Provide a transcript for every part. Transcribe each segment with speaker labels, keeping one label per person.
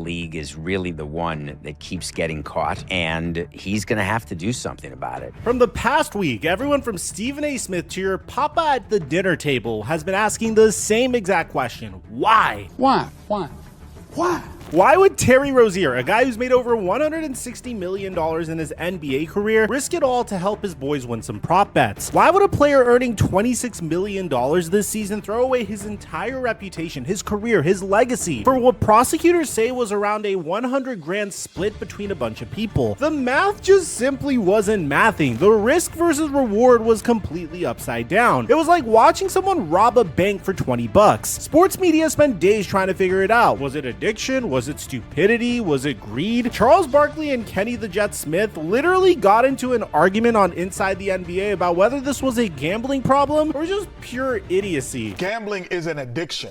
Speaker 1: League is really the one that keeps getting caught, and he's going to have to do something about it.
Speaker 2: From the past week, everyone from Stephen A. Smith to your papa at the dinner table has been asking the same exact question. Why?
Speaker 3: Why?
Speaker 2: Why would Terry Rozier, a guy who's made over $160 million in his NBA career, risk it all to help his boys win some prop bets? Why would a player earning $26 million this season throw away his entire reputation, his career, his legacy, for what prosecutors say was around a 100 grand split between a bunch of people? The math just simply wasn't mathing. The risk versus reward was completely upside down. It was like watching someone rob a bank for 20 bucks. Sports media spent days trying to figure it out. Was it addiction? Was it stupidity? Was it greed? Charles Barkley and Kenny the Jet Smith literally got into an argument on Inside the NBA about whether this was a gambling problem or just pure idiocy.
Speaker 4: Gambling is an addiction.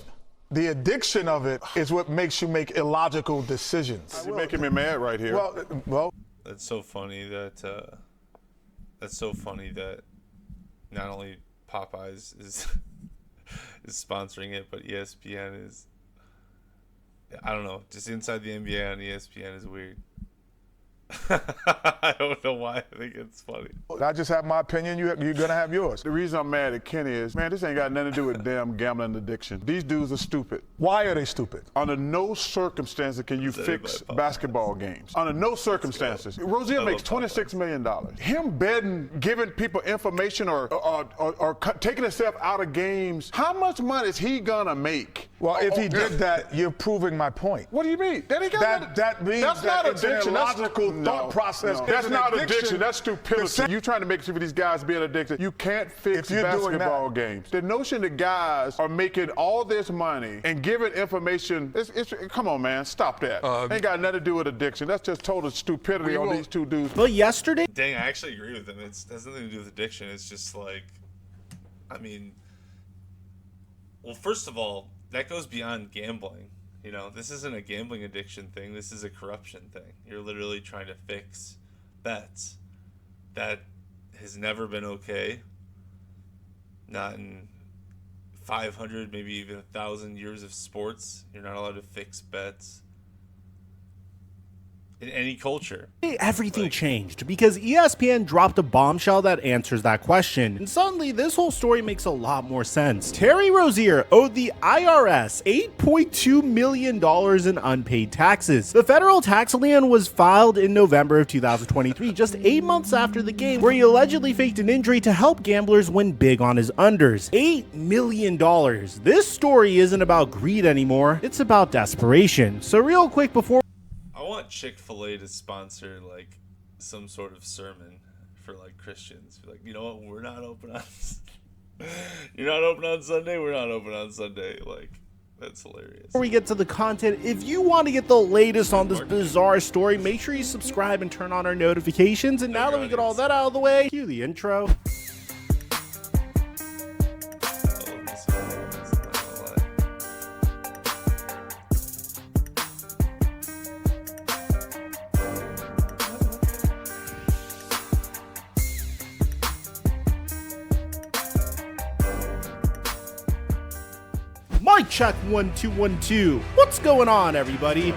Speaker 4: The addiction of it is what makes you make illogical decisions.
Speaker 5: You're making me mad right here.
Speaker 4: Well,
Speaker 6: That's so funny that not only Popeyes is is sponsoring it, but ESPN is. I don't know. Just Inside the NBA on ESPN is weird. I don't know why I think it's funny.
Speaker 4: I just have my opinion. You're going to have yours.
Speaker 5: The reason I'm mad at Kenny is, man, this ain't got nothing to do with damn gambling addiction. These dudes are stupid.
Speaker 4: Why are they stupid?
Speaker 5: Under no circumstances can you fix basketball games. Under no circumstances. Rozier makes $26 million. Him betting, giving people information or taking himself out of games, how much money is he gonna make?
Speaker 4: Well, if he did that, you're proving my point.
Speaker 5: What do you mean? That
Speaker 4: means
Speaker 5: that's
Speaker 4: that
Speaker 5: not
Speaker 4: it's an
Speaker 5: addiction.
Speaker 4: illogical thought process.
Speaker 5: That's
Speaker 4: It's
Speaker 5: not
Speaker 4: an
Speaker 5: addiction. That's stupidity. You trying to make sure these guys being addicted. You can't fix basketball games. The notion that guys are making all this money and giving information, come on, man, stop that. Ain't got nothing to do with addiction. That's just total stupidity on these two dudes.
Speaker 2: But yesterday,
Speaker 6: Dang, I actually agree with him. It has nothing to do with addiction. It's just like, I mean, well, first of all, that goes beyond gambling. You know, this isn't a gambling addiction thing. This is a corruption thing. You're literally trying to fix bets. That has never been okay. Not in 500, maybe even 1,000 years of sports. You're not allowed to fix bets in any culture.
Speaker 2: everything changed because ESPN dropped a bombshell that answers that question. And suddenly, this whole story makes a lot more sense. Terry Rozier owed the IRS $8.2 million in unpaid taxes. The federal tax lien was filed in November of 2023, just 8 months after the game, where he allegedly faked an injury to help gamblers win big on his unders. $8 million. This story isn't about greed anymore. It's about desperation. So real quick before
Speaker 6: I want Chick-fil-A to sponsor like some sort of sermon for like Christians. Like, you know what? We're not open on. You're not open on Sunday. We're not open on Sunday. Like, that's hilarious.
Speaker 2: Before we get to the content, if you want to get the latest on this bizarre story, make sure you subscribe and turn on our notifications. And now that we get all that out of the way, cue the intro. Mic check 1 2 1 2. What's going on, everybody?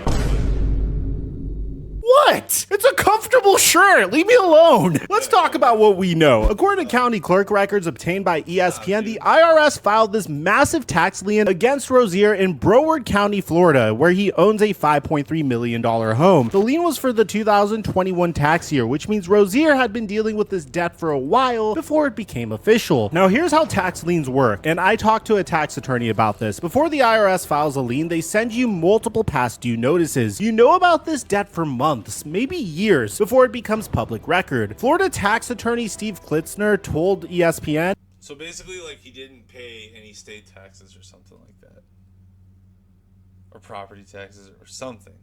Speaker 2: What? It's a comfortable shirt. Leave me alone. Let's talk about what we know. According to county clerk records obtained by ESPN, the IRS filed this massive tax lien against Rozier in Broward County, Florida, where he owns a $5.3 million home. The lien was for the 2021 tax year, which means Rozier had been dealing with this debt for a while before it became official. Now, here's how tax liens work, and I talked to a tax attorney about this. Before the IRS files a lien, they send you multiple past due notices. You know about this debt for months, maybe years, before it becomes public record. Florida tax attorney Steve Klitzner told ESPN,
Speaker 6: So basically, like, he didn't pay any state taxes or something like that. Or property taxes or something.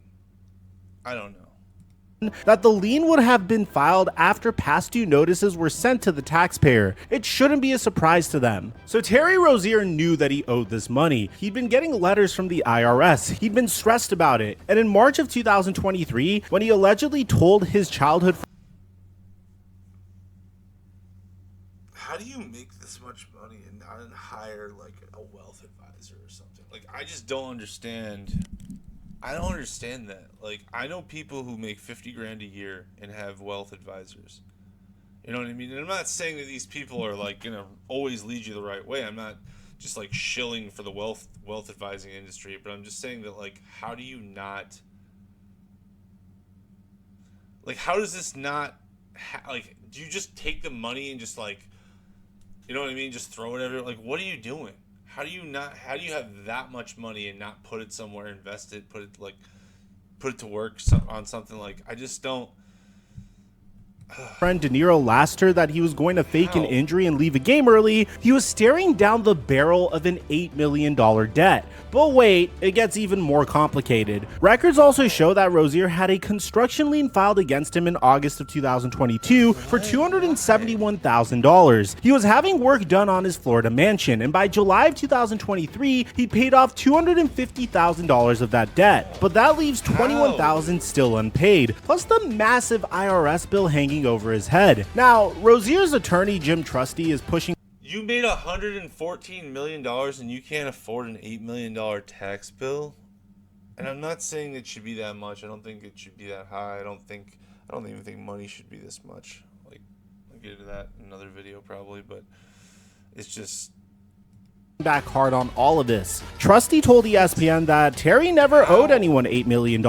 Speaker 6: I don't know.
Speaker 2: that the lien would have been filed after past due notices were sent to the taxpayer. It shouldn't be a surprise to them. So Terry Rozier knew that he owed this money. He'd been getting letters from the IRS. He'd been stressed about it. And in March of 2023, when he allegedly told his childhood
Speaker 6: How do you make this much money and not hire like a wealth advisor or something? Like, I just don't understand I don't understand that. Like, I know people who make 50 grand a year and have wealth advisors. You know what I mean? And I'm not saying that these people are like gonna always lead you the right way. I'm not just like shilling for the wealth advising industry, but I'm just saying that, like, how do you not, like, how does this not like, do you just take the money and just, like, you know what I mean, just throw it everywhere? Like, what are you doing? How do you have that much money and not put it somewhere, invest it, put it to work on something? Like, I just don't.
Speaker 2: Friend De Niro Laster that he was going to fake an injury and leave a game early, he was staring down the barrel of an $8 million debt. But wait, it gets even more complicated. Records also show that Rozier had a construction lien filed against him in August of 2022 for $271,000. He was having work done on his Florida mansion, and by July of 2023, he paid off $250,000 of that debt. But that leaves $21,000 still unpaid, plus the massive IRS bill hanging over his head. Now, Rozier's attorney, Jim Trusty, is pushing.
Speaker 6: You made $114 million and you can't afford an $8 million tax bill? And I'm not saying it should be that much. I don't think it should be that high. I don't even think money should be this much. Like, I'll get into that in another video probably, but it's just
Speaker 2: back hard on all of this. Trusty told ESPN that Terry never owed anyone $8 million.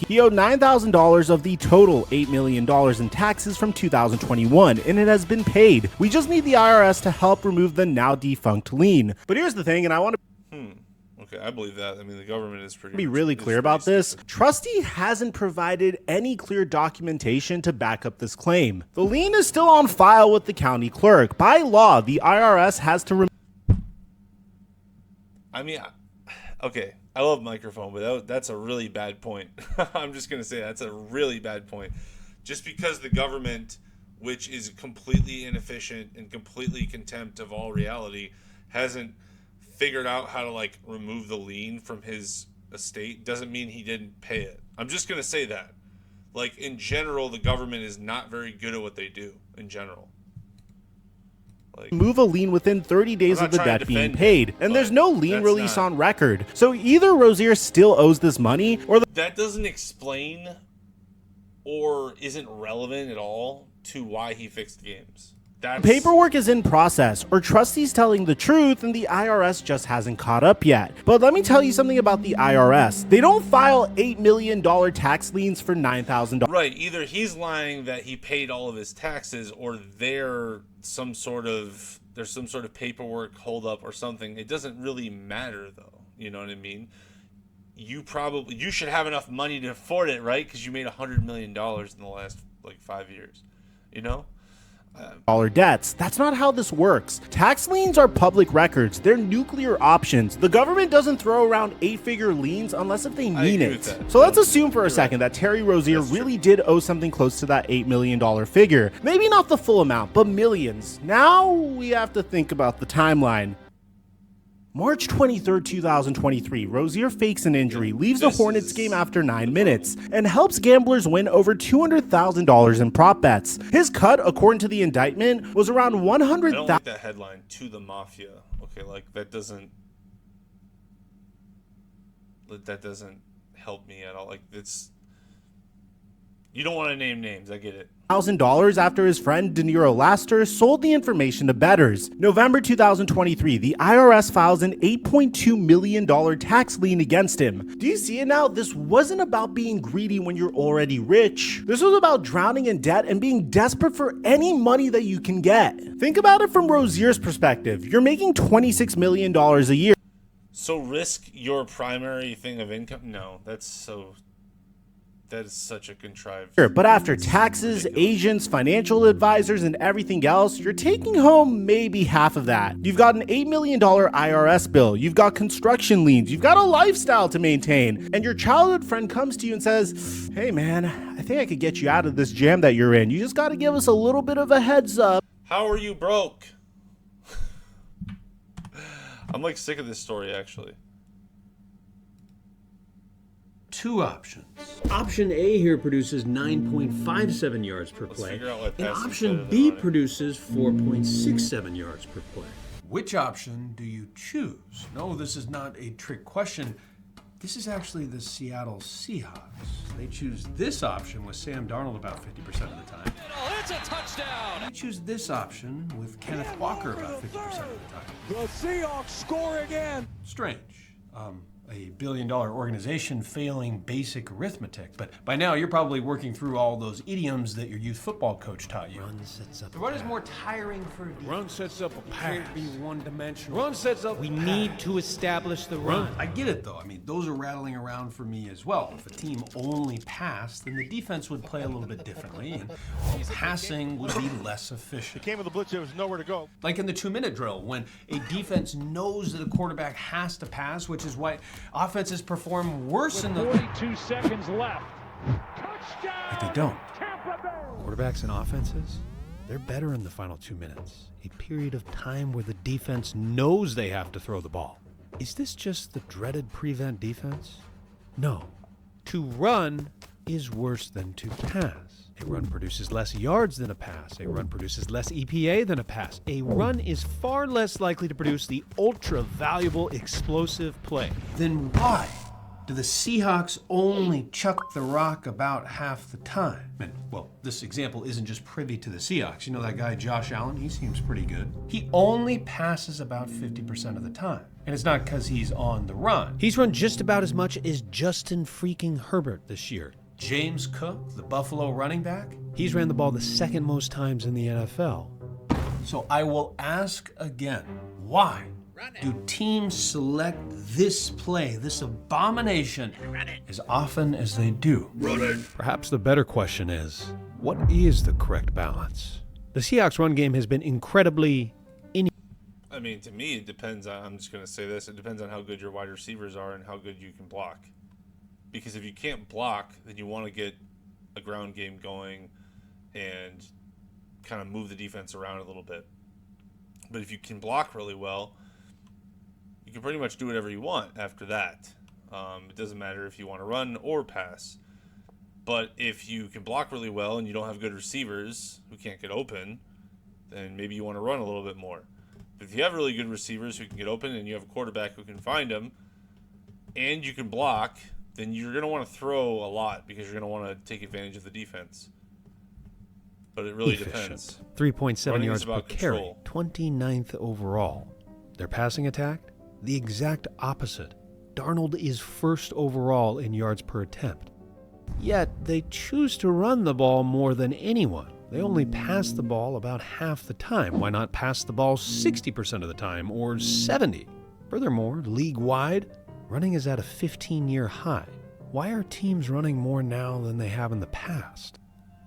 Speaker 2: He owed $9,000 of the total $8 million in taxes from 2021, and it has been paid. We just need the IRS to help remove the now defunct lien. But here's the thing, and I want to
Speaker 6: okay, I believe that. I mean, the government is
Speaker 2: be really clear about this. Trusty hasn't provided any clear documentation to back up this claim. The lien is still on file with the county clerk. By law, the IRS has to
Speaker 6: I mean, okay, I love microphone, but that's a really bad point. I'm just going to say that's a really bad point. Just because the government, which is completely inefficient and completely contempt of all reality, hasn't figured out how to, like, remove the lien from his estate, doesn't mean he didn't pay it. I'm just going to say that. Like, in general, the government is not very good at what they do, in general. Like,
Speaker 2: move a lien within 30 days of the debt being paid, and there's no lien release on record. So either Rozier still owes this money, or
Speaker 6: that doesn't explain or isn't relevant at all to why he fixed games.
Speaker 2: Paperwork is in process, or Trusty's telling the truth and the IRS just hasn't caught up yet. But let me tell you something about the IRS. They don't file $8 million tax liens for $9,000.
Speaker 6: Right, either he's lying that he paid all of his taxes, or there's some sort of paperwork holdup or something. It doesn't really matter though. You know what I mean? You should have enough money to afford it, right? Because you made $100 million in the last, like, 5 years. You know?
Speaker 2: Debts. That's not how this works. Tax liens are public records. They're nuclear options. The government doesn't throw around 8-figure liens unless if they mean it. So let's assume for a second that Terry Rozier really did owe something close to that $8 million figure. Maybe not the full amount, but millions. Now we have to think about the timeline. March 23rd, 2023, Rozier fakes an injury, leaves the Hornets game after 9 minutes, and helps gamblers win over $200,000 in prop bets. His cut, according to the indictment, was around $100,000.
Speaker 6: I don't like that headline, "To the Mafia." Okay, like, that doesn't help me at all. Like, you don't want to name names, I get it.
Speaker 2: $1,000 after his friend De Niro Laster sold the information to bettors. November 2023, the IRS files an $8.2 million tax lien against him. Do you see it now? This wasn't about being greedy when you're already rich. This was about drowning in debt and being desperate for any money that you can get. Think about it from Rozier's perspective. You're making $26 million a year.
Speaker 6: So risk your primary thing of income? No, that is such a contrived.
Speaker 2: But after taxes, agents, financial advisors, and everything else, you're taking home maybe half of that. You've got an $8 million IRS bill. You've got construction liens. You've got a lifestyle to maintain. And your childhood friend comes to you and says, "Hey man, I think I could get you out of this jam that you're in. You just got to give us a little bit of a heads up."
Speaker 6: How are you broke? I'm, like, sick of this story, actually.
Speaker 3: Two options. Option A here produces 9.57 yards per play, and option B produces 4.67 yards per play.
Speaker 7: Which option do you choose? No, this is not a trick question.
Speaker 3: This is actually the Seattle Seahawks. They choose this option with Sam Darnold about 50% of the time.
Speaker 7: It's a touchdown!
Speaker 3: They choose this option with Kenneth Walker about 50% of the time.
Speaker 7: The Seahawks score again!
Speaker 3: Strange. A billion-dollar organization failing basic arithmetic. But by now, you're probably working through all those idioms that your youth football coach taught you.
Speaker 8: Run sets up.
Speaker 3: The run is more tiring for a defense.
Speaker 8: Run sets up a pass.
Speaker 3: Can't be one-dimensional.
Speaker 8: Run sets up. We need to establish the run.
Speaker 3: I get it, though. I mean, those are rattling around for me as well. If a team only passed, then the defense would play a little bit differently, and passing would be less efficient.
Speaker 9: Came with the blitz, there was nowhere to go.
Speaker 3: Like in the 2-minute drill, when a defense knows that a quarterback has to pass, which is why offenses perform worse in the
Speaker 7: 42 seconds left. Touchdown!
Speaker 3: But they don't. Quarterbacks and offenses, they're better in the final 2 minutes. A period of time where the defense knows they have to throw the ball. Is this just the dreaded prevent defense? No. To run is worse than to pass. A run produces less yards than a pass. A run produces less EPA than a pass. A run is far less likely to produce the ultra-valuable explosive play. Then why do the Seahawks only chuck the rock about half the time? And, well, this example isn't just privy to the Seahawks. You know that guy Josh Allen? He seems pretty good. He only passes about 50% of the time. And it's not because he's on the run. He's run just about as much as Justin freaking Herbert this year. James Cook, the Buffalo running back, he's ran the ball the second most times in the NFL. So I will ask again, why do teams select this play, this abomination, as often as they do? Perhaps the better question is, what is the correct balance? The Seahawks run game has been incredibly
Speaker 6: I mean, to me, it depends on, I'm just going to say this, it depends on how good your wide receivers are and how good you can block. Because if you can't block, then you want to get a ground game going and kind of move the defense around a little bit. But if you can block really well, you can pretty much do whatever you want after that. It doesn't matter if you want to run or pass. But if you can block really well and you don't have good receivers who can't get open, then maybe you want to run a little bit more. But if you have really good receivers who can get open and you have a quarterback who can find them and you can block, then you're going to want to throw a lot because you're going to want to take advantage of the defense. But it really depends.
Speaker 3: 3.7 yards per carry, 29th overall. Their passing attack, the exact opposite. Darnold is first overall in yards per attempt. Yet they choose to run the ball more than anyone. They only pass the ball about half the time. Why not pass the ball 60% of the time or 70%? Furthermore, league-wide, running is at a 15-year high. Why are teams running more now than they have in the past?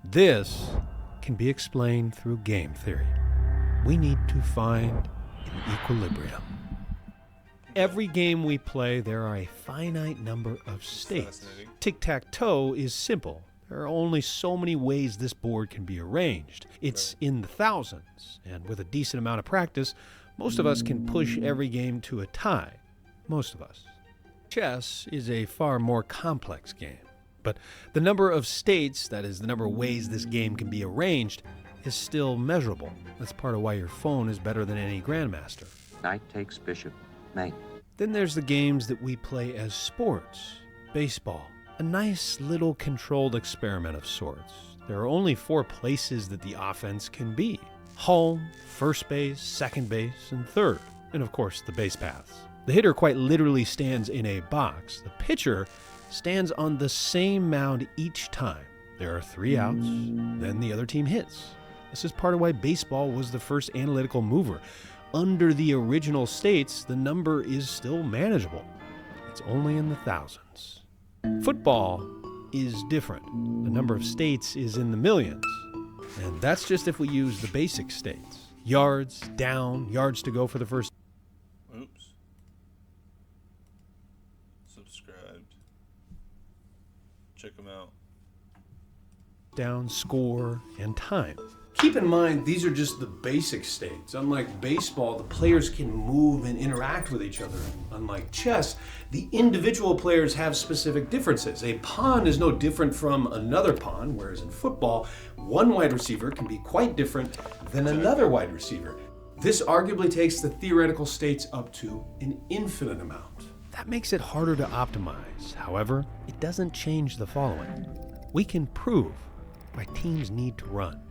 Speaker 3: This can be explained through game theory. We need to find an equilibrium. Every game we play, there are a finite number of states. Tic-tac-toe is simple. There are only so many ways this board can be arranged. It's in the thousands, and with a decent amount of practice, most of us can push every game to a tie. Most of us. Chess is a far more complex game, but the number of states, that is, the number of ways this game can be arranged, is still measurable. That's part of why your phone is better than any grandmaster.
Speaker 10: Knight takes bishop, mate.
Speaker 3: Then there's the games that we play as sports. Baseball. A nice little controlled experiment of sorts. There are only 4 places that the offense can be. Home, first base, second base, and third. And of course, the base paths. The hitter quite literally stands in a box. The pitcher stands on the same mound each time. There are 3 outs, then the other team hits. This is part of why baseball was the first analytical mover. Under the original states, the number is still manageable. It's only in the thousands. Football is different. The number of states is in the millions. And that's just if we use the basic states. Yards, down, yards to go for the first.
Speaker 6: Oops. Subscribed. Check them out.
Speaker 3: Down, score, and time. Keep in mind, these are just the basic states. Unlike baseball, the players can move and interact with each other. Unlike chess, the individual players have specific differences. A pawn is no different from another pawn, whereas in football, one wide receiver can be quite different than another wide receiver. This arguably takes the theoretical states up to an infinite amount. That makes it harder to optimize. However, it doesn't change the following. We can prove why teams need to run.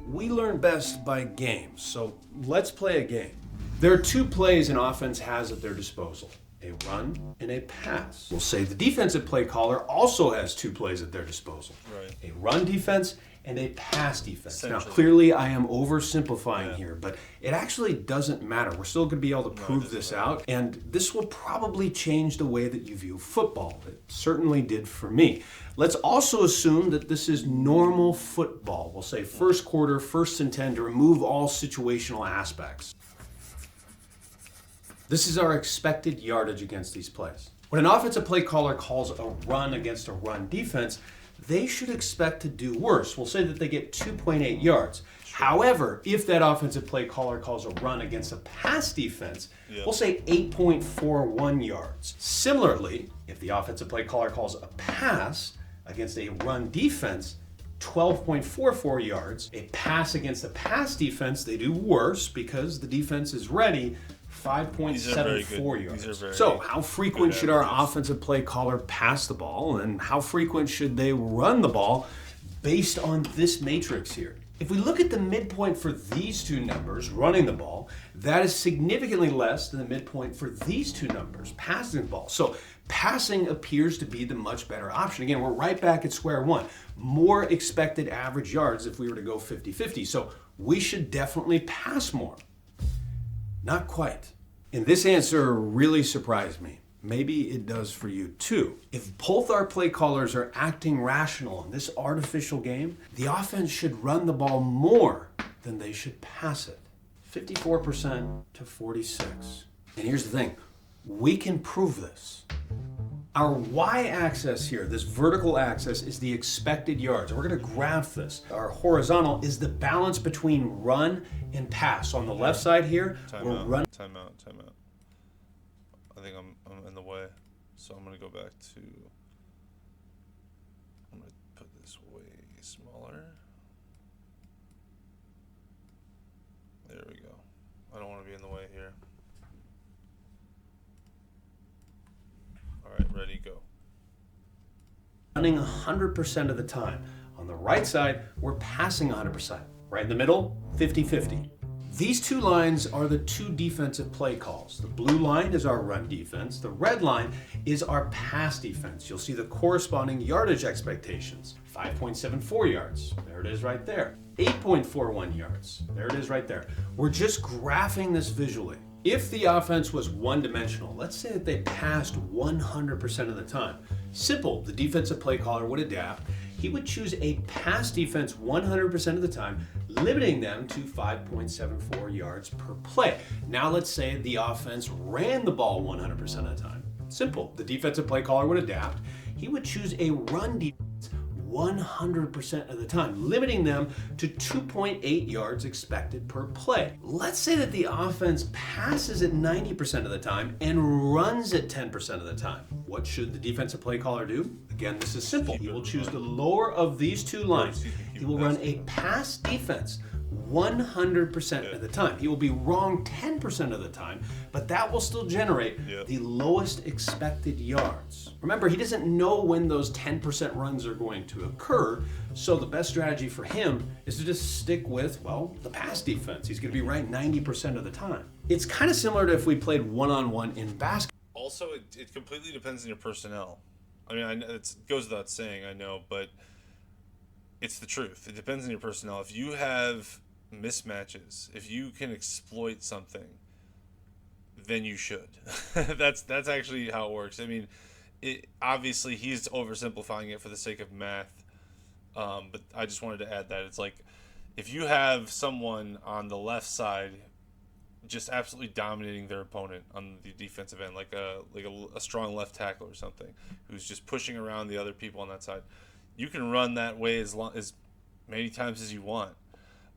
Speaker 3: We learn best by games, so let's play a game. There are two plays an offense has at their disposal, a run and a pass. We'll say the defensive play caller also has two plays at their disposal,
Speaker 6: Right.
Speaker 3: a run defense and a pass defense. Now, clearly I am oversimplifying here, but it actually doesn't matter. We're still going to be able to prove this out, and this will probably change the way that you view football. It certainly did for me. Let's also assume that this is normal football. We'll say first quarter, 1st and 10 to remove all situational aspects. This is our expected yardage against these plays. When an offensive play caller calls a run against a run defense, they should expect to do worse. We'll say that they get 2.8 yards. However, if that offensive play caller calls a run against a pass defense, we'll say 8.41 yards. Similarly, if the offensive play caller calls a pass against a run defense, 12.44 yards. A pass against a pass defense, they do worse because the defense is ready, 5.74 yards. So how frequent should our offensive play caller pass the ball, and how frequent should they run the ball based on this matrix here? If we look at the midpoint for these two numbers, running the ball, that is significantly less than the midpoint for these two numbers, passing the ball. So passing appears to be the much better option. Again, we're right back at square one. More expected average yards if we were to go 50-50. So we should definitely pass more. Not quite. And this answer really surprised me. Maybe it does for you too. If both our play callers are acting rational in this artificial game, the offense should run the ball more than they should pass it. 54% to 46. And here's the thing, we can prove this. Our y-axis here, this vertical axis, is the expected yards. We're going to graph this. Our horizontal is the balance between run and pass. On the left side here, we're running.
Speaker 6: Time out. I think I'm in the way, so I'm going to go back to. I'm going to put this way smaller. There we go. I don't want to be in the way here. All right, ready, go.
Speaker 3: Running 100% of the time. On the right side, we're passing 100%. Right in the middle, 50-50. These two lines are the two defensive play calls. The blue line is our run defense. The red line is our pass defense. You'll see the corresponding yardage expectations. 5.74 yards. There it is right there. 8.41 yards. There it is right there. We're just graphing this visually. If the offense was one-dimensional, let's say that they passed 100% of the time. Simple, the defensive play caller would adapt. He would choose a pass defense 100% of the time, limiting them to 5.74 yards per play. Now let's say the offense ran the ball 100% of the time. Simple, the defensive play caller would adapt. He would choose a run defense 100% of the time, limiting them to 2.8 yards expected per play. Let's say that the offense passes at 90% of the time and runs at 10% of the time. What should the defensive play caller do? Again, this is simple. He will choose the lower of these two lines. He will run a pass defense 100% of the time. He will be wrong 10% of the time, but that will still generate the lowest expected yards. Remember, he doesn't know when those 10% runs are going to occur, so the best strategy for him is to just stick with, well, the pass defense. He's going to be right 90% of the time. It's kind of similar to if we played one-on-one in basketball.
Speaker 6: Also, it completely depends on your personnel. I mean, I know it goes without saying, I know, but it's the truth. It depends on your personnel. If you have mismatches, if you can exploit something, then you should. That's actually how it works. I mean, obviously he's oversimplifying it for the sake of math, but I just wanted to add that it's like if you have someone on the left side just absolutely dominating their opponent on the defensive end, like a strong left tackle or something, who's just pushing around the other people on that side, you can run that way as many times as you want.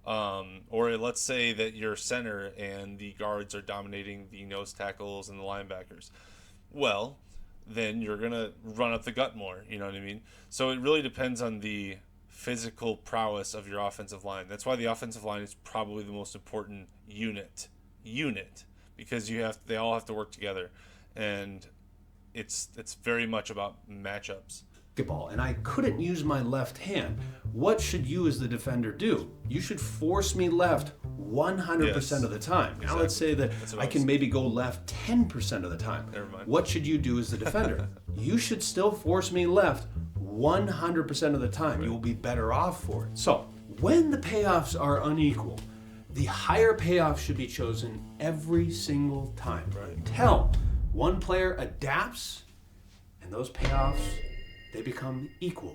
Speaker 6: Or let's say that your center and the guards are dominating the nose tackles and the linebackers. Well, then you're going to run up the gut more, you know what I mean? So it really depends on the physical prowess of your offensive line. That's why the offensive line is probably the most important unit, because they all have to work together. And it's very much about matchups.
Speaker 3: Ball, and I couldn't use my left hand. What should you as the defender do? You should force me left 100% of the time. Now let's say that I can maybe go left 10% of the time.
Speaker 6: Never mind.
Speaker 3: What should you do as the defender? You should still force me left 100% of the time. You will be better off for it. So when the payoffs are unequal, the higher payoff should be chosen every single time. Until one player adapts and those payoffs, they become equal.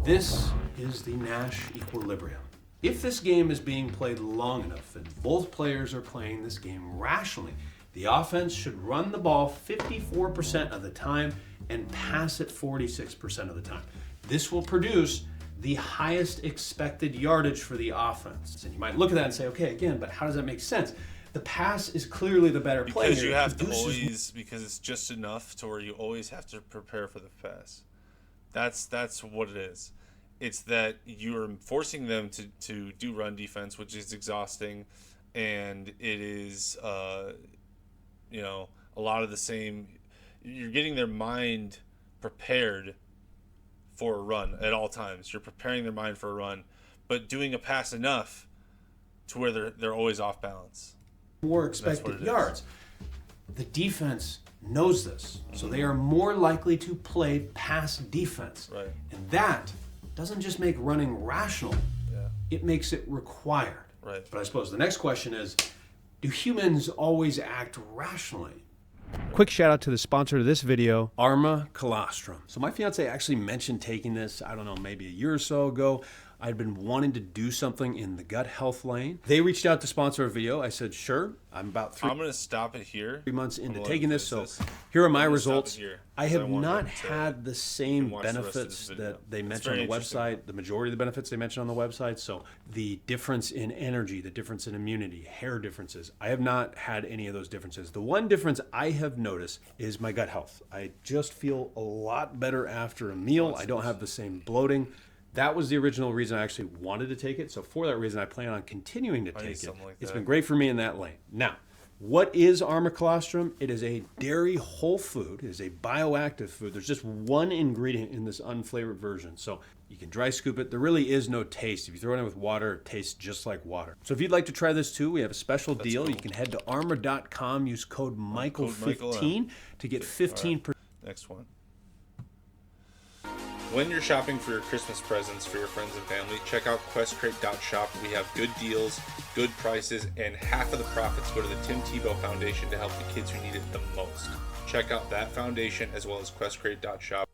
Speaker 3: This is the Nash equilibrium. If this game is being played long enough and both players are playing this game rationally, the offense should run the ball 54% of the time and pass it 46% of the time. This will produce the highest expected yardage for the offense. And you might look at that and say, okay, again, but how does that make sense? The pass is clearly the better player.
Speaker 6: Because you have to always, because it's just enough to where you always have to prepare for the pass. That's what it is. It's that you're forcing them to do run defense, which is exhausting, and it is a lot of the same. You're getting their mind prepared for a run at all times. You're preparing their mind for a run, but doing a pass enough to where they're always off balance.
Speaker 3: More expected yards. The defense knows this, so they are more likely to play pass defense.
Speaker 6: Right.
Speaker 3: And that doesn't just make running rational, it makes it required.
Speaker 6: Right.
Speaker 3: But I suppose the next question is, do humans always act rationally?
Speaker 8: Quick shout out to the sponsor of this video,
Speaker 3: Arma Colostrum. So my fiance actually mentioned taking this, I don't know, maybe a year or so ago. I'd been wanting to do something in the gut health lane. They reached out to sponsor a video. I said, sure. I'm about
Speaker 6: I'm going to stop it here.
Speaker 3: 3 months into taking this, so here are my results. I have not had the same benefits that they mentioned on the website, the majority of the benefits they mentioned on the website. So the difference in energy, the difference in immunity, hair differences, I have not had any of those differences. The one difference I have noticed is my gut health. I just feel a lot better after a meal. I don't have the same bloating. That was the original reason I actually wanted to take it. So for that reason, I plan on continuing to take it. It's been great for me in that lane. Now, what is Arma Colostrum? It is a dairy whole food. It is a bioactive food. There's just one ingredient in this unflavored version. So you can dry scoop it. There really is no taste. If you throw it in with water, it tastes just like water. So if you'd like to try this too, we have a special deal. Cool. You can head to arma.com, use code Michael15 to get 15%.
Speaker 6: Right. Next one. When you're shopping for your Christmas presents for your friends and family, check out QuestCrate.shop. We have good deals, good prices, and half of the profits go to the Tim Tebow Foundation to help the kids who need it the most. Check out that foundation as well as QuestCrate.shop.